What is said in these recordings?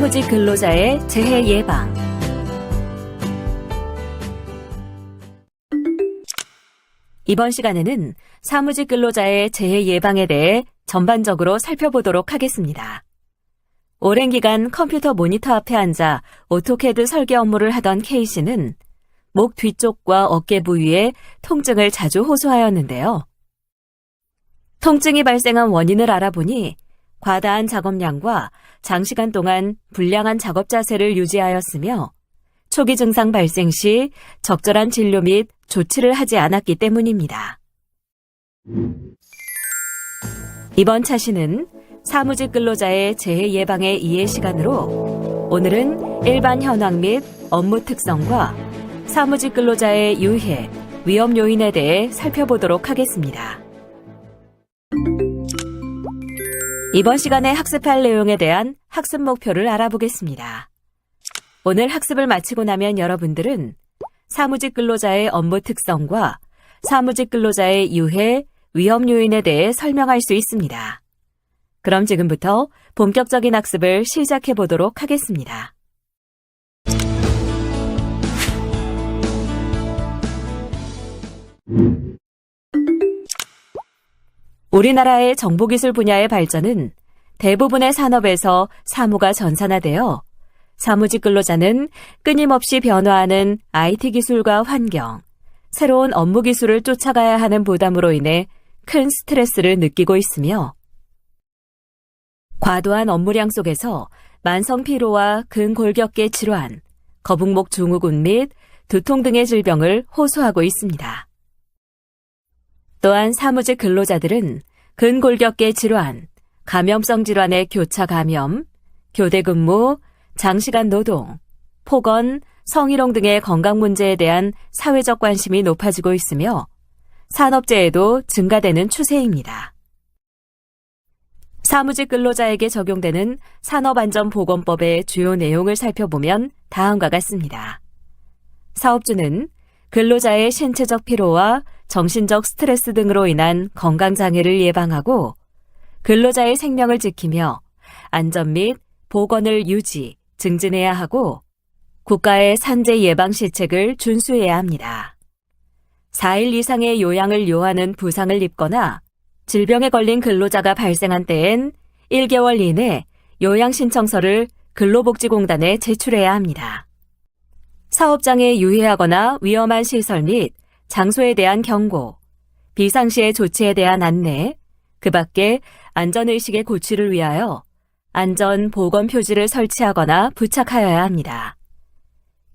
사무직 근로자의 재해 예방. 이번 시간에는 사무직 근로자의 재해 예방에 대해 전반적으로 살펴보도록 하겠습니다. 오랜 기간 컴퓨터 모니터 앞에 앉아 오토캐드 설계 업무를 하던 K씨는 목 뒤쪽과 어깨 부위에 통증을 자주 호소하였는데요. 통증이 발생한 원인을 알아보니 과다한 작업량과 장시간 동안 불량한 작업 자세를 유지하였으며 초기 증상 발생 시 적절한 진료 및 조치를 하지 않았기 때문입니다. 이번 차시는 사무직 근로자의 재해 예방의 이해 시간으로 오늘은 일반 현황 및 업무 특성과 사무직 근로자의 유해, 위험 요인에 대해 살펴보도록 하겠습니다. 이번 시간에 학습할 내용에 대한 학습 목표를 알아보겠습니다. 오늘 학습을 마치고 나면 여러분들은 사무직 근로자의 업무 특성과 사무직 근로자의 유해, 위험 요인에 대해 설명할 수 있습니다. 그럼 지금부터 본격적인 학습을 시작해 보도록 하겠습니다. 우리나라의 정보기술 분야의 발전은 대부분의 산업에서 사무가 전산화되어 사무직 근로자는 끊임없이 변화하는 IT 기술과 환경, 새로운 업무 기술을 쫓아가야 하는 부담으로 인해 큰 스트레스를 느끼고 있으며 과도한 업무량 속에서 만성 피로와 근골격계 질환, 거북목 증후군 및 두통 등의 질병을 호소하고 있습니다. 또한 사무직 근로자들은 근골격계 질환, 감염성 질환의 교차 감염, 교대 근무, 장시간 노동, 폭언, 성희롱 등의 건강 문제에 대한 사회적 관심이 높아지고 있으며 산업재해도 증가되는 추세입니다. 사무직 근로자에게 적용되는 산업안전보건법의 주요 내용을 살펴보면 다음과 같습니다. 사업주는 근로자의 신체적 피로와 정신적 스트레스 등으로 인한 건강장애를 예방하고 근로자의 생명을 지키며 안전 및 보건을 유지, 증진해야 하고 국가의 산재 예방 시책을 준수해야 합니다. 4일 이상의 요양을 요하는 부상을 입거나 질병에 걸린 근로자가 발생한 때엔 1개월 이내 요양 신청서를 근로복지공단에 제출해야 합니다. 사업장에 유해하거나 위험한 시설 및 장소에 대한 경고, 비상시의 조치에 대한 안내, 그 밖에 안전의식의 고취를 위하여 안전 보건 표지를 설치하거나 부착하여야 합니다.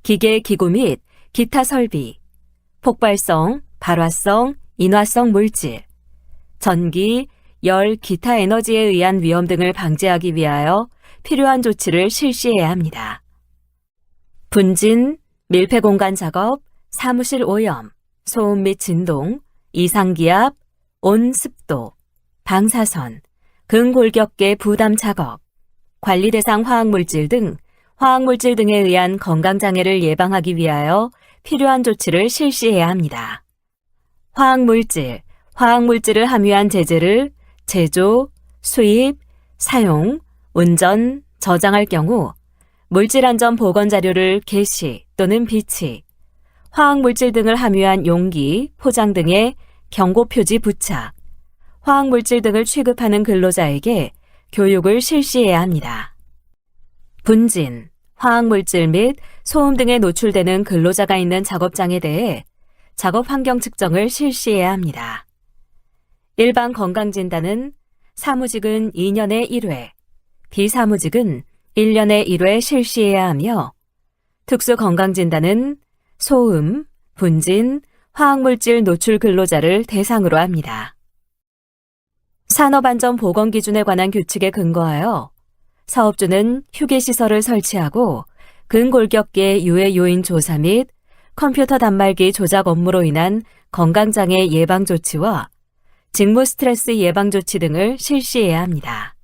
기계, 기구 및 기타 설비, 폭발성, 발화성, 인화성 물질, 전기, 열, 기타 에너지에 의한 위험 등을 방지하기 위하여 필요한 조치를 실시해야 합니다. 분진, 밀폐 공간 작업, 사무실 오염, 소음 및 진동, 이상기압, 온습도, 방사선, 근골격계 부담 작업, 관리 대상 화학물질 등 화학물질 등에 의한 건강장애를 예방하기 위하여 필요한 조치를 실시해야 합니다. 화학물질을 함유한 제재를 제조, 수입, 사용, 운전, 저장할 경우 물질안전 보건 자료를 게시 또는 비치, 화학물질 등을 함유한 용기, 포장 등의 경고 표지 부착, 화학물질 등을 취급하는 근로자에게 교육을 실시해야 합니다. 분진, 화학물질 및 소음 등에 노출되는 근로자가 있는 작업장에 대해 작업 환경 측정을 실시해야 합니다. 일반 건강진단은 사무직은 2년에 1회, 비사무직은 1년에 1회 실시해야 하며 특수 건강진단은 소음, 분진, 화학물질 노출 근로자를 대상으로 합니다. 산업안전보건기준에 관한 규칙에 근거하여 사업주는 휴게시설을 설치하고 근골격계 유해 요인 조사 및 컴퓨터 단말기 조작 업무로 인한 건강장애 예방 조치와 직무 스트레스 예방 조치 등을 실시해야 합니다.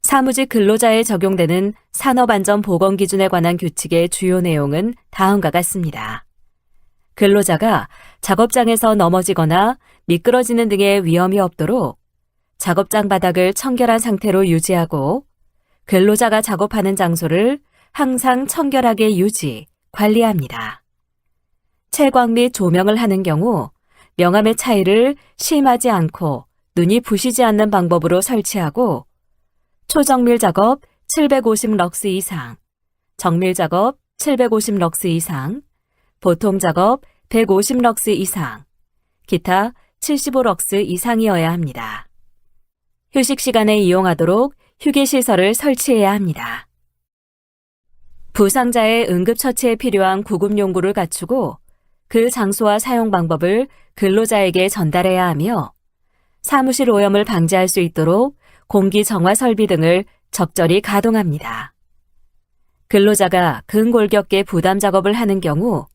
사무직 근로자에 적용되는 산업안전보건기준에 관한 규칙의 주요 내용은 다음과 같습니다. 근로자가 작업장에서 넘어지거나 미끄러지는 등의 위험이 없도록 작업장 바닥을 청결한 상태로 유지하고 근로자가 작업하는 장소를 항상 청결하게 유지, 관리합니다. 채광 및 조명을 하는 경우 명암의 차이를 심하지 않고 눈이 부시지 않는 방법으로 설치하고 초정밀 작업 750럭스 이상, 정밀 작업 750럭스 이상, 보통 작업 150럭스 이상, 기타 75럭스 이상이어야 합니다. 휴식 시간에 이용하도록 휴게시설을 설치해야 합니다. 부상자의 응급처치에 필요한 구급용구를 갖추고 그 장소와 사용 방법을 근로자에게 전달해야 하며 사무실 오염을 방지할 수 있도록 공기 정화 설비 등을 적절히 가동합니다. 근로자가 근골격계 부담 작업을 하는 경우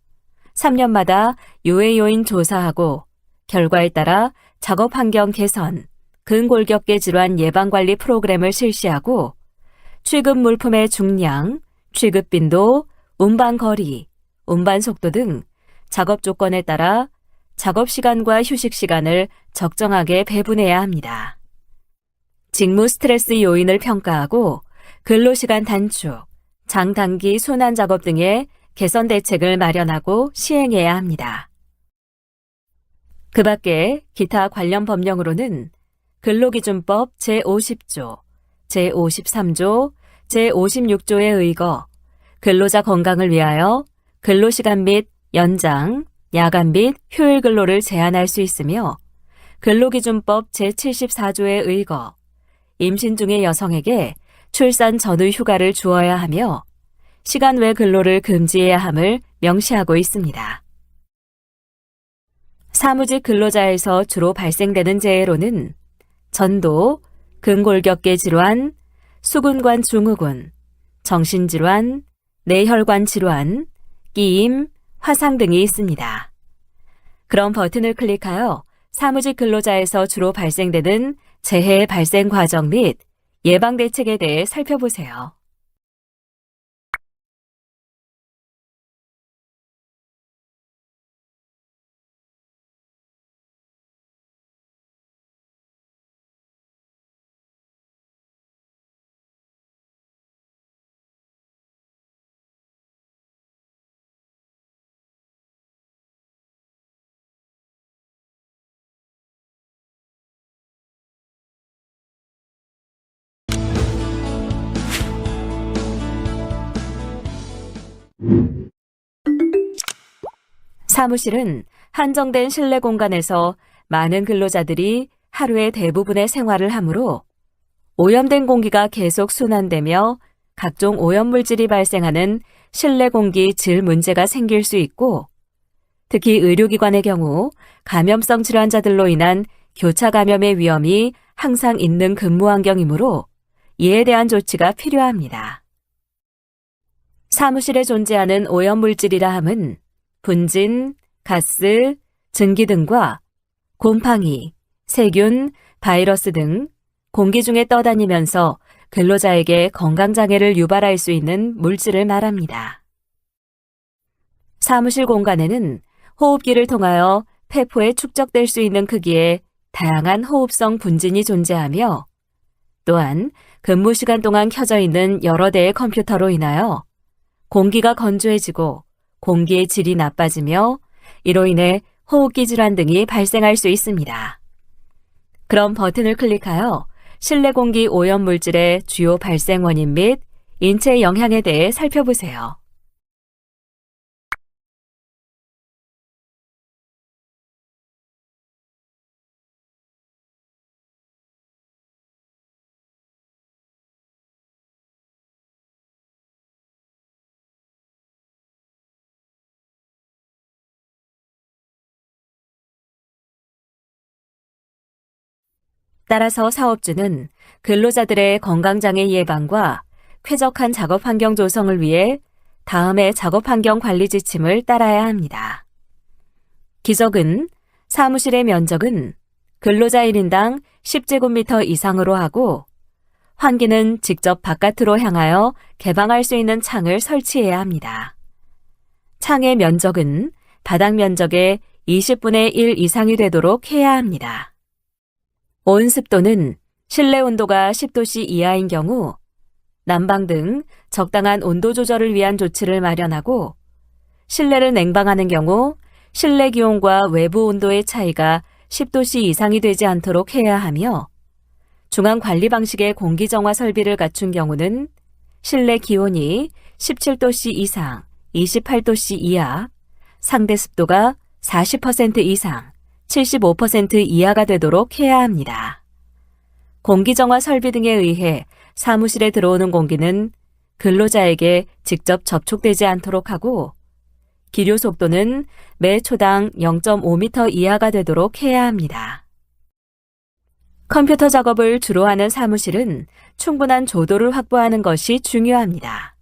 3년마다 유해 요인 조사하고 결과에 따라 작업 환경 개선, 근골격계 질환 예방관리 프로그램을 실시하고 취급 물품의 중량, 취급 빈도, 운반 거리, 운반 속도 등 작업 조건에 따라 작업 시간과 휴식 시간을 적정하게 배분해야 합니다. 직무 스트레스 요인을 평가하고 근로시간 단축, 장단기 순환 작업 등의 개선 대책을 마련하고 시행해야 합니다. 그 밖에 기타 관련 법령으로는 근로기준법 제50조, 제53조, 제56조에 의거 근로자 건강을 위하여 근로시간 및 연장, 야간 및 휴일 근로를 제한할 수 있으며 근로기준법 제74조에 의거 임신 중의 여성에게 출산 전후 휴가를 주어야 하며 시간 외 근로를 금지해야 함을 명시하고 있습니다. 사무직 근로자에서 주로 발생되는 재해로는 전도, 근골격계 질환, 수근관 증후군, 정신질환, 뇌혈관 질환, 끼임, 화상 등이 있습니다. 그럼 버튼을 클릭하여 사무직 근로자에서 주로 발생되는 재해 발생 과정 및 예방 대책에 대해 살펴보세요. 사무실은 한정된 실내 공간에서 많은 근로자들이 하루의 대부분의 생활을 하므로 오염된 공기가 계속 순환되며 각종 오염물질이 발생하는 실내 공기 질 문제가 생길 수 있고 특히 의료기관의 경우 감염성 질환자들로 인한 교차 감염의 위험이 항상 있는 근무 환경이므로 이에 대한 조치가 필요합니다. 사무실에 존재하는 오염물질이라 함은 분진, 가스, 증기 등과 곰팡이, 세균, 바이러스 등 공기 중에 떠다니면서 근로자에게 건강장애를 유발할 수 있는 물질을 말합니다. 사무실 공간에는 호흡기를 통하여 폐포에 축적될 수 있는 크기의 다양한 호흡성 분진이 존재하며 또한 근무 시간 동안 켜져 있는 여러 대의 컴퓨터로 인하여 공기가 건조해지고 공기의 질이 나빠지며 이로 인해 호흡기 질환 등이 발생할 수 있습니다. 그럼 버튼을 클릭하여 실내 공기 오염 물질의 주요 발생 원인 및 인체 영향에 대해 살펴보세요. 따라서 사업주는 근로자들의 건강장애 예방과 쾌적한 작업 환경 조성을 위해 다음의 작업 환경 관리 지침을 따라야 합니다. 기적은 사무실의 면적은 근로자 1인당 10제곱미터 이상으로 하고 환기는 직접 바깥으로 향하여 개방할 수 있는 창을 설치해야 합니다. 창의 면적은 바닥 면적의 20분의 1 이상이 되도록 해야 합니다. 온습도는 실내 온도가 10도씨 이하인 경우 난방 등 적당한 온도 조절을 위한 조치를 마련하고 실내를 냉방하는 경우 실내 기온과 외부 온도의 차이가 10도씨 이상이 되지 않도록 해야 하며 중앙 관리 방식의 공기 정화 설비를 갖춘 경우는 실내 기온이 17도씨 이상, 28도씨 이하, 상대 습도가 40% 이상, 75% 이하가 되도록 해야 합니다. 공기 정화 설비 등에 의해 사무실에 들어오는 공기는 근로자에게 직접 접촉되지 않도록 하고 기류 속도는 매 초당 0.5m 이하가 되도록 해야 합니다. 컴퓨터 작업을 주로 하는 사무실은 충분한 조도를 확보하는 것이 중요합니다.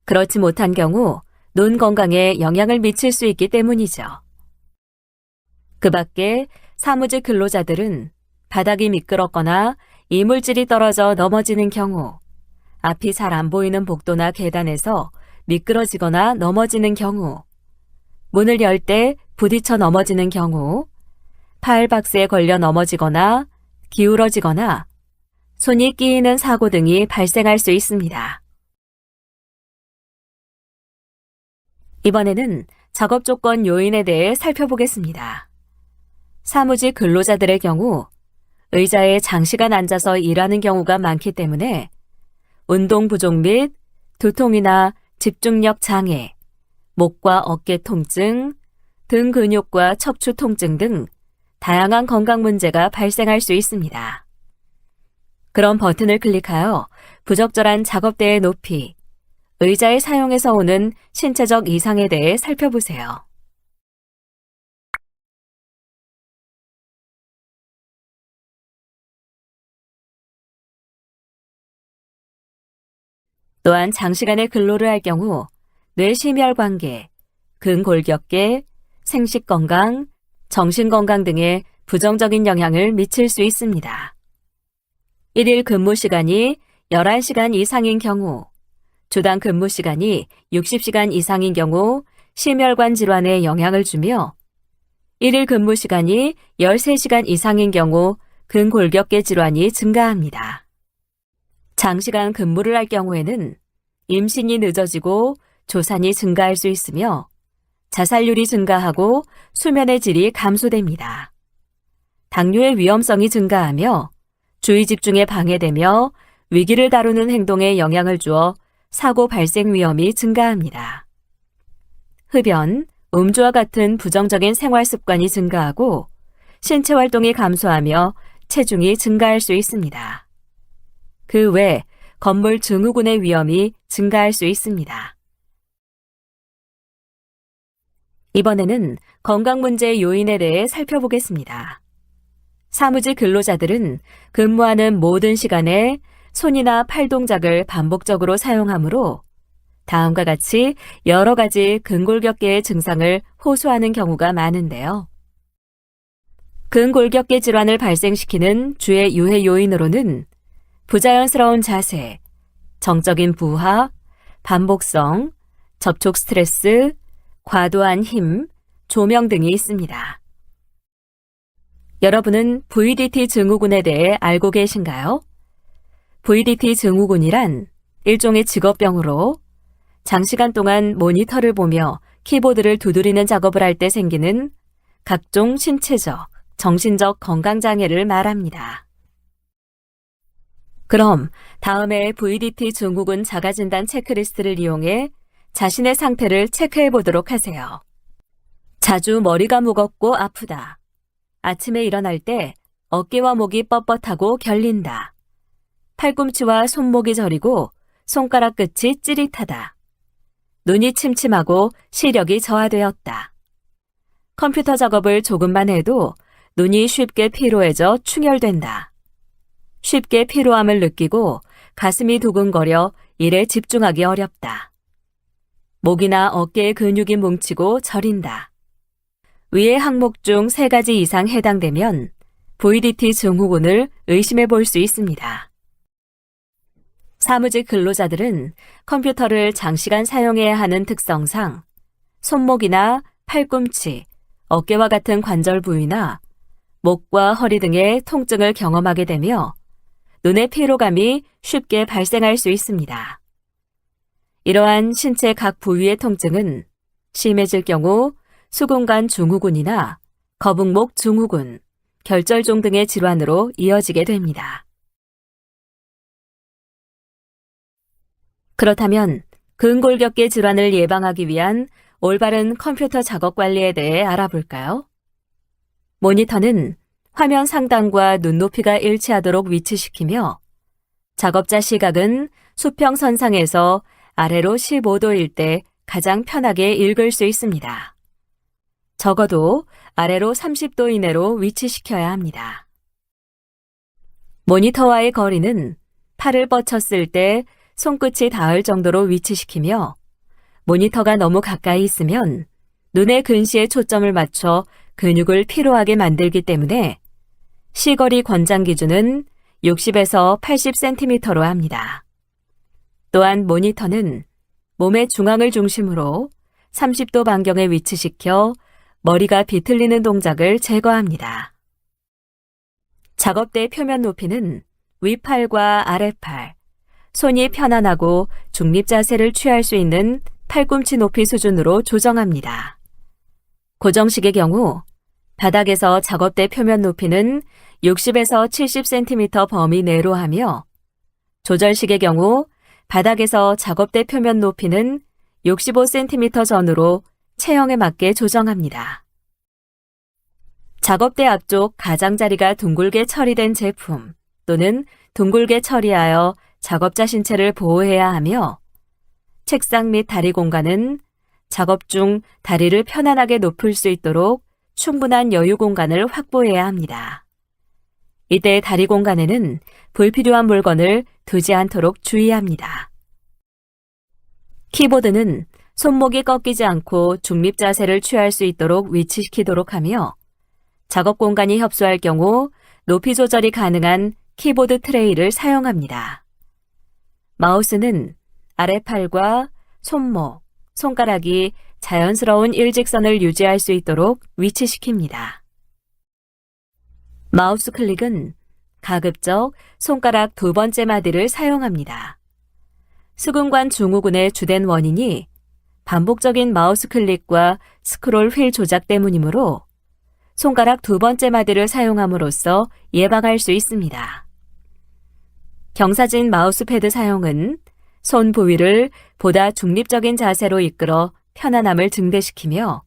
그렇지 못한 경우 눈 건강에 영향을 미칠 수 있기 때문이죠. 그 밖에 사무직 근로자들은 바닥이 미끄럽거나 이물질이 떨어져 넘어지는 경우, 앞이 잘 안 보이는 복도나 계단에서 미끄러지거나 넘어지는 경우, 문을 열 때 부딪혀 넘어지는 경우, 파일박스에 걸려 넘어지거나 기울어지거나 손이 끼이는 사고 등이 발생할 수 있습니다. 이번에는 작업 조건 요인에 대해 살펴보겠습니다. 사무직 근로자들의 경우 의자에 장시간 앉아서 일하는 경우가 많기 때문에 운동 부족 및 두통이나 집중력 장애, 목과 어깨 통증, 등 근육과 척추 통증 등 다양한 건강 문제가 발생할 수 있습니다. 그럼 버튼을 클릭하여 부적절한 작업대의 높이, 의자의 사용에서 오는 신체적 이상에 대해 살펴보세요. 또한 장시간의 근로를 할 경우 뇌심혈관계, 근골격계, 생식건강, 정신건강 등에 부정적인 영향을 미칠 수 있습니다. 1일 근무 시간이 11시간 이상인 경우, 주당 근무 시간이 60시간 이상인 경우 심혈관 질환에 영향을 주며 1일 근무 시간이 13시간 이상인 경우 근골격계 질환이 증가합니다. 장시간 근무를 할 경우에는 임신이 늦어지고 조산이 증가할 수 있으며 자살률이 증가하고 수면의 질이 감소됩니다. 당뇨의 위험성이 증가하며 주의 집중에 방해되며 위기를 다루는 행동에 영향을 주어 사고 발생 위험이 증가합니다. 흡연, 음주와 같은 부정적인 생활 습관이 증가하고 신체 활동이 감소하며 체중이 증가할 수 있습니다. 그 외 건물 증후군의 위험이 증가할 수 있습니다. 이번에는 건강 문제 요인에 대해 살펴보겠습니다. 사무직 근로자들은 근무하는 모든 시간에 손이나 팔 동작을 반복적으로 사용하므로 다음과 같이 여러 가지 근골격계의 증상을 호소하는 경우가 많은데요. 근골격계 질환을 발생시키는 주의 유해 요인으로는 부자연스러운 자세, 정적인 부하, 반복성, 접촉 스트레스, 과도한 힘, 조명 등이 있습니다. 여러분은 VDT 증후군에 대해 알고 계신가요? VDT 증후군이란 일종의 직업병으로 장시간 동안 모니터를 보며 키보드를 두드리는 작업을 할 때 생기는 각종 신체적, 정신적 건강장애를 말합니다. 그럼 다음에 VDT 증후군 자가진단 체크리스트를 이용해 자신의 상태를 체크해 보도록 하세요. 자주 머리가 무겁고 아프다. 아침에 일어날 때 어깨와 목이 뻣뻣하고 결린다. 팔꿈치와 손목이 저리고 손가락 끝이 찌릿하다. 눈이 침침하고 시력이 저하되었다. 컴퓨터 작업을 조금만 해도 눈이 쉽게 피로해져 충혈된다. 쉽게 피로함을 느끼고 가슴이 두근거려 일에 집중하기 어렵다. 목이나 어깨의 근육이 뭉치고 저린다. 위의 항목 중 3가지 이상 해당되면 VDT 증후군을 의심해 볼 수 있습니다. 사무직 근로자들은 컴퓨터를 장시간 사용해야 하는 특성상 손목이나 팔꿈치, 어깨와 같은 관절 부위나 목과 허리 등의 통증을 경험하게 되며 눈의 피로감이 쉽게 발생할 수 있습니다. 이러한 신체 각 부위의 통증은 심해질 경우 수근관 증후군이나 거북목 증후군, 결절종 등의 질환으로 이어지게 됩니다. 그렇다면 근골격계 질환을 예방하기 위한 올바른 컴퓨터 작업 관리에 대해 알아볼까요? 모니터는 화면 상단과 눈높이가 일치하도록 위치시키며 작업자 시각은 수평선상에서 아래로 15도일 때 가장 편하게 읽을 수 있습니다. 적어도 아래로 30도 이내로 위치시켜야 합니다. 모니터와의 거리는 팔을 뻗쳤을 때 손끝이 닿을 정도로 위치시키며 모니터가 너무 가까이 있으면 눈의 근시에 초점을 맞춰 근육을 피로하게 만들기 때문에 시거리 권장 기준은 60에서 80cm로 합니다. 또한 모니터는 몸의 중앙을 중심으로 30도 반경에 위치시켜 머리가 비틀리는 동작을 제거합니다. 작업대 표면 높이는 위팔과 아래팔, 손이 편안하고 중립 자세를 취할 수 있는 팔꿈치 높이 수준으로 조정합니다. 고정식의 경우 바닥에서 작업대 표면 높이는 60에서 70cm 범위 내로 하며 조절식의 경우 바닥에서 작업대 표면 높이는 65cm 전후로 체형에 맞게 조정합니다. 작업대 앞쪽 가장자리가 둥글게 처리된 제품 또는 둥글게 처리하여 작업자 신체를 보호해야 하며 책상 및 다리 공간은 작업 중 다리를 편안하게 높일 수 있도록 충분한 여유 공간을 확보해야 합니다. 이때 다리 공간에는 불필요한 물건을 두지 않도록 주의합니다. 키보드는 손목이 꺾이지 않고 중립 자세를 취할 수 있도록 위치시키도록 하며 작업 공간이 협소할 경우 높이 조절이 가능한 키보드 트레이를 사용합니다. 마우스는 아래팔과 손목, 손가락이 자연스러운 일직선을 유지할 수 있도록 위치시킵니다. 마우스 클릭은 가급적 손가락 두 번째 마디를 사용합니다. 수근관 증후군의 주된 원인이 반복적인 마우스 클릭과 스크롤 휠 조작 때문이므로 손가락 두 번째 마디를 사용함으로써 예방할 수 있습니다. 경사진 마우스패드 사용은 손 부위를 보다 중립적인 자세로 이끌어 편안함을 증대시키며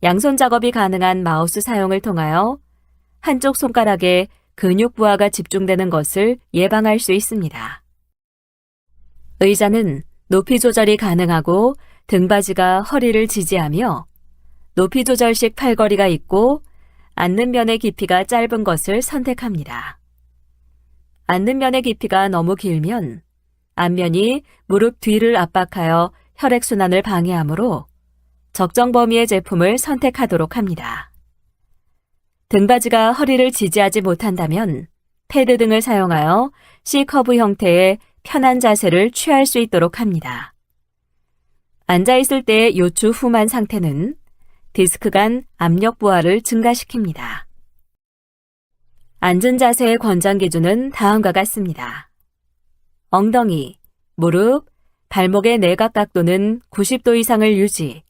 양손 작업이 가능한 마우스 사용을 통하여 한쪽 손가락에 근육 부하가 집중되는 것을 예방할 수 있습니다. 의자는 높이 조절이 가능하고 등받이가 허리를 지지하며 높이 조절식 팔걸이가 있고 앉는 면의 깊이가 짧은 것을 선택합니다. 앉는 면의 깊이가 너무 길면 앞면이 무릎 뒤를 압박하여 혈액순환을 방해하므로 적정 범위의 제품을 선택하도록 합니다. 등받이가 허리를 지지하지 못한다면 패드 등을 사용하여 C커브 형태의 편한 자세를 취할 수 있도록 합니다. 앉아있을 때의 요추 후만 상태는 디스크 간 압력 부하를 증가시킵니다. 앉은 자세의 권장 기준은 다음과 같습니다. 엉덩이, 무릎, 발목의 내각 각도는 90도 이상을 유지,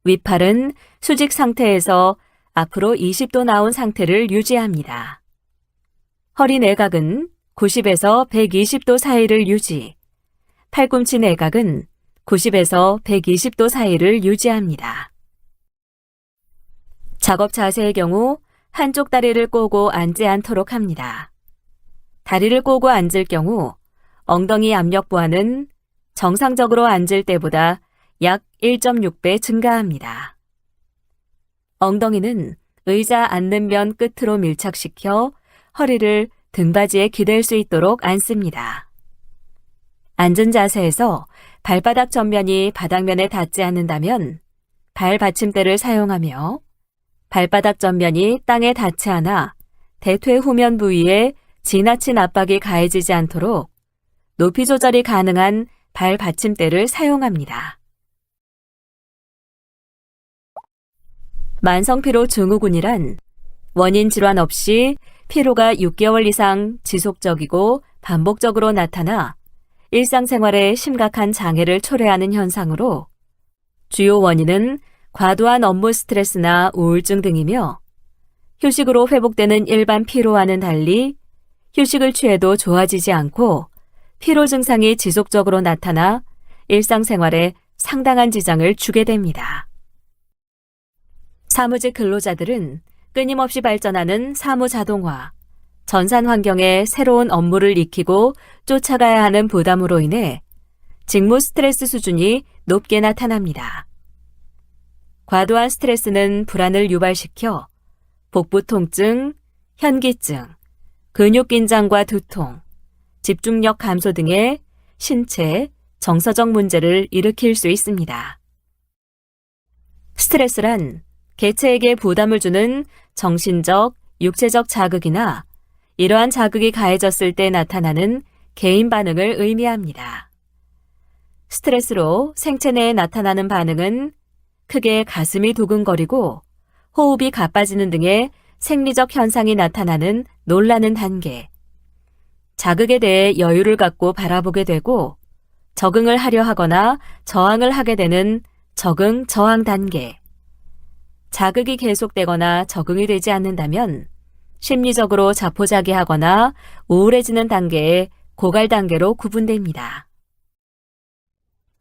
윗팔은 수직 상태에서 앞으로 20도 나온 상태를 유지합니다. 허리 내각은 90에서 120도 사이를 유지, 팔꿈치 내각은 90에서 120도 사이를 유지합니다. 작업 자세의 경우 한쪽 다리를 꼬고 앉지 않도록 합니다. 다리를 꼬고 앉을 경우 엉덩이 압력 부하는 정상적으로 앉을 때보다 약 1.6배 증가합니다. 엉덩이는 의자 앉는 면 끝으로 밀착시켜 허리를 등받이에 기댈 수 있도록 앉습니다. 앉은 자세에서 발바닥 전면이 바닥면에 닿지 않는다면 발 받침대를 사용하며 발바닥 전면이 땅에 닿지 않아 대퇴 후면 부위에 지나친 압박이 가해지지 않도록 높이 조절이 가능한 발 받침대를 사용합니다. 만성피로 증후군이란 원인 질환 없이 피로가 6개월 이상 지속적이고 반복적으로 나타나 일상생활에 심각한 장애를 초래하는 현상으로 주요 원인은 과도한 업무 스트레스나 우울증 등이며 휴식으로 회복되는 일반 피로와는 달리 휴식을 취해도 좋아지지 않고 피로 증상이 지속적으로 나타나 일상생활에 상당한 지장을 주게 됩니다. 사무직 근로자들은 끊임없이 발전하는 사무 자동화, 전산 환경에 새로운 업무를 익히고 쫓아가야 하는 부담으로 인해 직무 스트레스 수준이 높게 나타납니다. 과도한 스트레스는 불안을 유발시켜 복부 통증, 현기증, 근육 긴장과 두통, 집중력 감소 등의 신체, 정서적 문제를 일으킬 수 있습니다. 스트레스란 개체에게 부담을 주는 정신적, 육체적 자극이나 이러한 자극이 가해졌을 때 나타나는 개인 반응을 의미합니다. 스트레스로 생체 내에 나타나는 반응은 크게 가슴이 두근거리고 호흡이 가빠지는 등의 생리적 현상이 나타나는 놀라는 단계, 자극에 대해 여유를 갖고 바라보게 되고 적응을 하려 하거나 저항을 하게 되는 적응 저항 단계, 자극이 계속되거나 적응이 되지 않는다면 심리적으로 자포자기하거나 우울해지는 단계의 고갈 단계로 구분됩니다.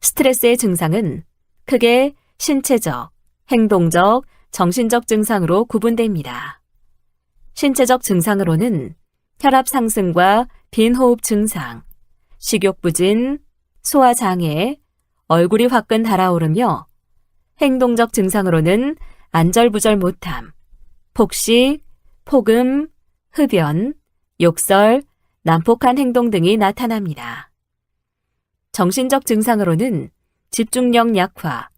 스트레스의 증상은 크게 신체적, 행동적, 정신적 증상으로 구분됩니다. 신체적 증상으로는 혈압 상승과 빈호흡 증상, 식욕부진, 소화장애, 얼굴이 화끈 달아오르며 행동적 증상으로는 안절부절 못함, 폭식, 폭음, 흡연, 욕설, 난폭한 행동 등이 나타납니다. 정신적 증상으로는 집중력 약화,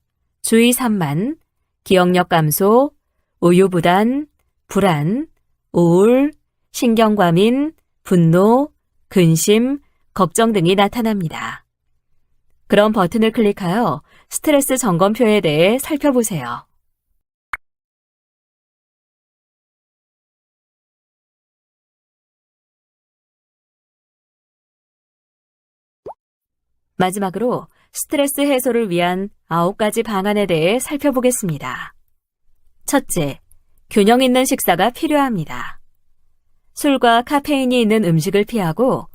주의 산만, 기억력 감소, 우유부단, 불안, 우울, 신경과민, 분노, 근심, 걱정 등이 나타납니다. 그럼 버튼을 클릭하여 스트레스 점검표에 대해 살펴보세요. 마지막으로 스트레스 해소를 위한 9가지 방안에 대해 살펴보겠습니다. 첫째, 균형 있는 식사가 필요합니다. 술과 카페인이 있는 음식을 피하고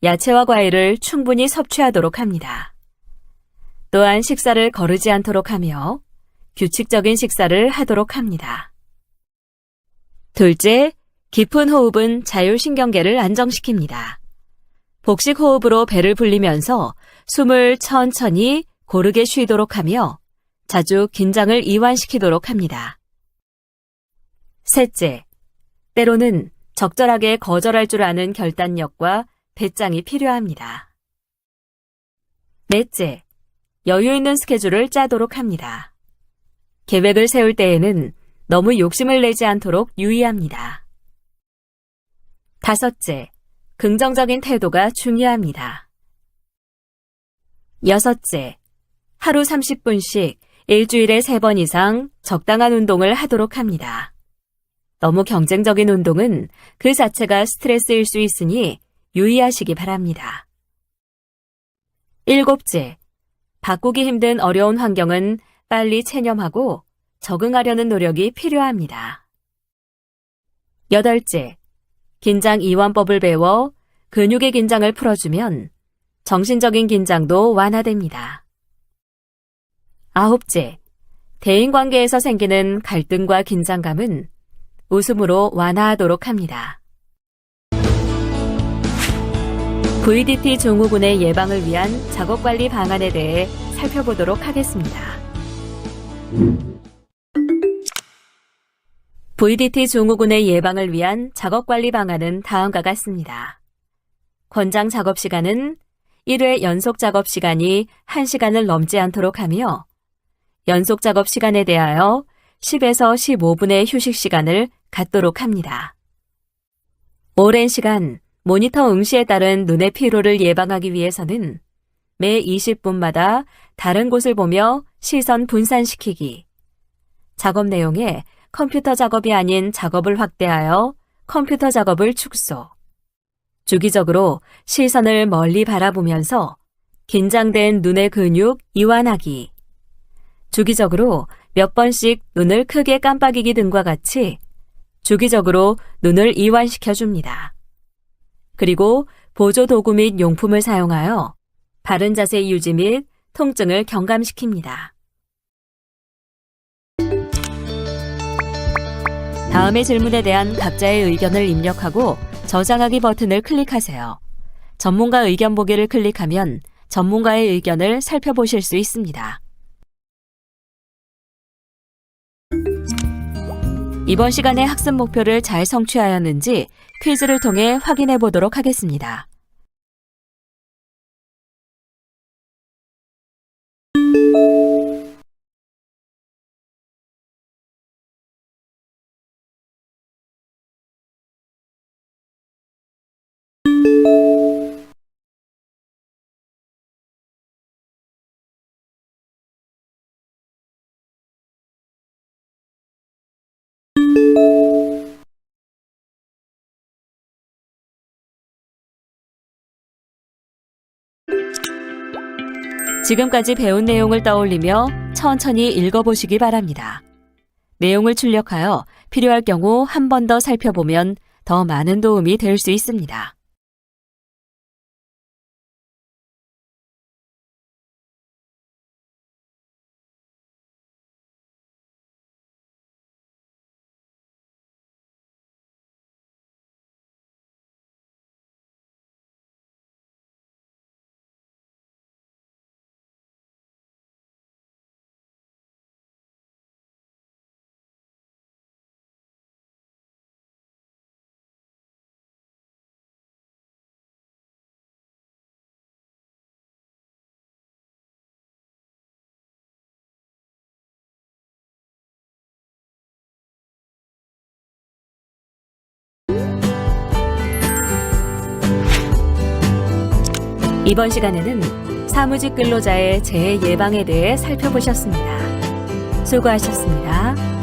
야채와 과일을 충분히 섭취하도록 합니다. 또한 식사를 거르지 않도록 하며 규칙적인 식사를 하도록 합니다. 둘째, 깊은 호흡은 자율신경계를 안정시킵니다. 복식 호흡으로 배를 불리면서 숨을 천천히 고르게 쉬도록 하며 자주 긴장을 이완시키도록 합니다. 셋째, 때로는 적절하게 거절할 줄 아는 결단력과 배짱이 필요합니다. 넷째, 여유 있는 스케줄을 짜도록 합니다. 계획을 세울 때에는 너무 욕심을 내지 않도록 유의합니다. 다섯째, 긍정적인 태도가 중요합니다. 여섯째, 하루 30분씩 일주일에 3번 이상 적당한 운동을 하도록 합니다. 너무 경쟁적인 운동은 그 자체가 스트레스일 수 있으니 유의하시기 바랍니다. 일곱째, 바꾸기 힘든 어려운 환경은 빨리 체념하고 적응하려는 노력이 필요합니다. 여덟째, 긴장 이완법을 배워 근육의 긴장을 풀어주면 정신적인 긴장도 완화됩니다. 아홉째, 대인관계에서 생기는 갈등과 긴장감은 웃음으로 완화하도록 합니다. VDT 증후군의 예방을 위한 작업관리 방안에 대해 살펴보도록 하겠습니다. VDT 증후군의 예방을 위한 작업관리 방안은 다음과 같습니다. 권장 작업 시간은 1회 연속 작업 시간이 1시간을 넘지 않도록 하며 연속 작업 시간에 대하여 10에서 15분의 휴식 시간을 갖도록 합니다. 오랜 시간 모니터 응시에 따른 눈의 피로를 예방하기 위해서는 매 20분마다 다른 곳을 보며 시선 분산시키기, 작업 내용에 컴퓨터 작업이 아닌 작업을 확대하여 컴퓨터 작업을 축소. 주기적으로 시선을 멀리 바라보면서 긴장된 눈의 근육 이완하기. 주기적으로 몇 번씩 눈을 크게 깜빡이기 등과 같이 주기적으로 눈을 이완시켜 줍니다. 그리고 보조 도구 및 용품을 사용하여 바른 자세 유지 및 통증을 경감시킵니다. 다음의 질문에 대한 각자의 의견을 입력하고 저장하기 버튼을 클릭하세요. 전문가 의견 보기를 클릭하면 전문가의 의견을 살펴보실 수 있습니다. 이번 시간의 학습 목표를 잘 성취하였는지 퀴즈를 통해 확인해 보도록 하겠습니다. 지금까지 배운 내용을 떠올리며 천천히 읽어보시기 바랍니다. 내용을 출력하여 필요할 경우 한 번 더 살펴보면 더 많은 도움이 될 수 있습니다. 이번 시간에는 사무직 근로자의 재해 예방에 대해 살펴보셨습니다. 수고하셨습니다.